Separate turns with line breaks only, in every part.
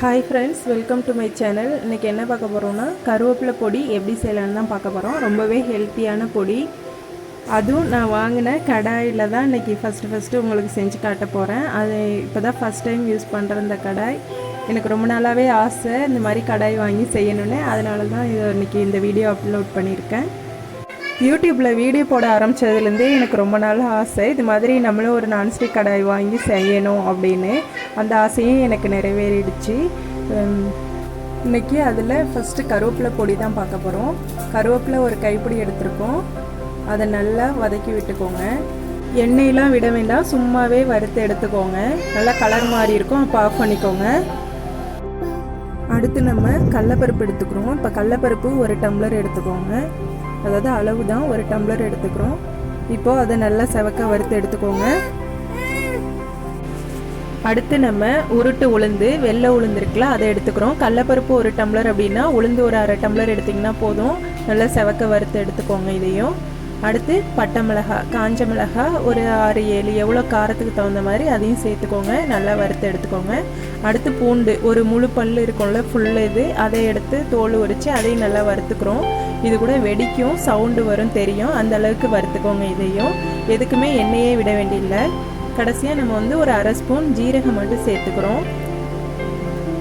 Hi friends, welcome to my channel. இன்றைக்கி என்ன பார்க்க போகிறோன்னா கருவேப்பிலை பொடி எப்படி செய்யலான்னு தான் பார்க்க போகிறோம். ரொம்பவே ஹெல்த்தியான பொடி. அதுவும் நான் வாங்கின கடாயில் தான் இன்றைக்கி ஃபஸ்ட்டு உங்களுக்கு செஞ்சு காட்ட போகிறேன். அது இப்போ தான் ஃபஸ்ட் டைம் யூஸ் பண்ணுற இந்த கடாய். எனக்கு ரொம்ப நாளாகவே ஆசை இந்த மாதிரி கடாய் வாங்கி செய்யணுன்னு. அதனால தான் இன்றைக்கி இந்த வீடியோ அப்லோட் பண்ணியிருக்கேன். யூடியூப்பில் வீடியோ போட ஆரம்பித்ததுலேருந்தே எனக்கு ரொம்ப நாள் ஆசை இது மாதிரி நம்மளும் ஒரு நான்ஸ்டிக் கடாய் வாங்கி செய்யணும் அப்படின்னு. அந்த ஆசையும் எனக்கு நிறைவேறிடுச்சு. இன்றைக்கி அதில் ஃபஸ்ட்டு கருவேப்பிலை பொடி தான் பார்க்க போகிறோம். கருவேப்பிலை ஒரு கைப்பிடி எடுத்துருக்கோம். அதை நல்லா வதக்கி விட்டுக்கோங்க. எண்ணெயெலாம் விட வேண்டாம், சும்மாவே வறுத்து எடுத்துக்கோங்க. நல்லா கலர் மாறி இருக்கும், அப்போ ஆஃப் பண்ணிக்கோங்க. அடுத்து நம்ம கடலப்பருப்பு எடுத்துக்கிறோம். இப்போ கடலப்பருப்பு ஒரு டம்ளர் எடுத்துக்கோங்க. அதாவது அளவு தான், ஒரு டம்ளர் எடுத்துக்கிறோம். இப்போது அதை நல்லா செவக்க வறுத்து எடுத்துக்கோங்க. அடுத்து நம்ம உருட்டு உளுந்து, வெள்ளை உளுந்து இருக்குல்ல, அதை எடுத்துக்கிறோம். கடலப்பருப்பு ஒரு டம்ளர் அப்படின்னா உளுந்து ஒரு அரை டம்ளர் எடுத்திங்கன்னா போதும். நல்லா செவக்க வறுத்து எடுத்துக்கோங்க இதையும். அடுத்து பட்டை மிளகாய், காஞ்ச மிளகாய் ஒரு 6-7 எவ்வளோ காரத்துக்கு தகுந்த மாதிரி அதையும் சேர்த்துக்கோங்க. நல்லா வறுத்து எடுத்துக்கோங்க. அடுத்து பூண்டு ஒரு முழு பல் இருக்கும்ல, ஃபுல்லு இது, அதை எடுத்து தோல் உரித்து அதையும் நல்லா வறுத்துக்கிறோம். இது கூட வெடிக்கும், சவுண்டு வரும் தெரியும், அந்த அளவுக்கு வறுத்துக்கோங்க. இதையும் எதுக்குமே எண்ணெயே விட வேண்டியதில்லை. கடைசியாக நம்ம ஒரு அரை ஸ்பூன் ஜீரகம் மட்டும் சேர்த்துக்கிறோம்.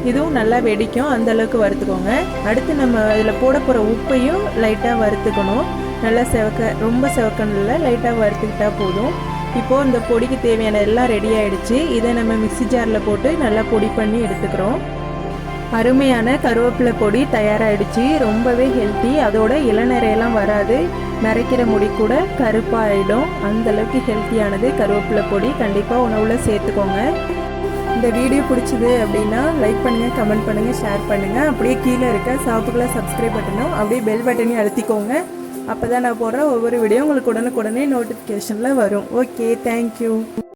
இதுவும் நல்லா வெடிக்கும், அந்த அளவுக்கு வறுத்துக்கோங்க. அடுத்து நம்ம இதில் போட போகிற உப்பையும் லைட்டாக வறுத்துக்கணும். நல்லா செவக்க, ரொம்ப செவக்கணும் இல்லை, லைட்டாக வறுத்துக்கிட்டால் போதும். இப்போது இந்த பொடிக்கு தேவையான எல்லாம் ரெடி ஆகிடுச்சு. இதை நம்ம மிக்ஸி ஜாரில் போட்டு நல்லா பொடி பண்ணி எடுத்துக்கிறோம். அருமையான கருவேப்பிலை பொடி தயாராகிடுச்சு. ரொம்பவே ஹெல்த்தி. அதோட இளநரையெல்லாம் வராது, நரைக்கிற முடி கூட கருப்பாகிடும். அந்தளவுக்கு ஹெல்த்தியானது கருவேப்பிலை பொடி. கண்டிப்பாக உணவில் சேர்த்துக்கோங்க. இந்த வீடியோ பிடிச்சிது அப்படின்னா லைக் பண்ணுங்கள், கமெண்ட் பண்ணுங்கள், ஷேர் பண்ணுங்கள். அப்படியே கீழே இருக்க சிவப்பு கலர் சப்ஸ்கிரைப் பட்டனும் அப்படியே பெல் பட்டனையும் அழுத்திக்கோங்க. அப்போ தான் நான் போடுற ஒவ்வொரு வீடியோ உங்களுக்கு உடனுக்குடனே நோட்டிஃபிகேஷனில் வரும். Okay, thank you.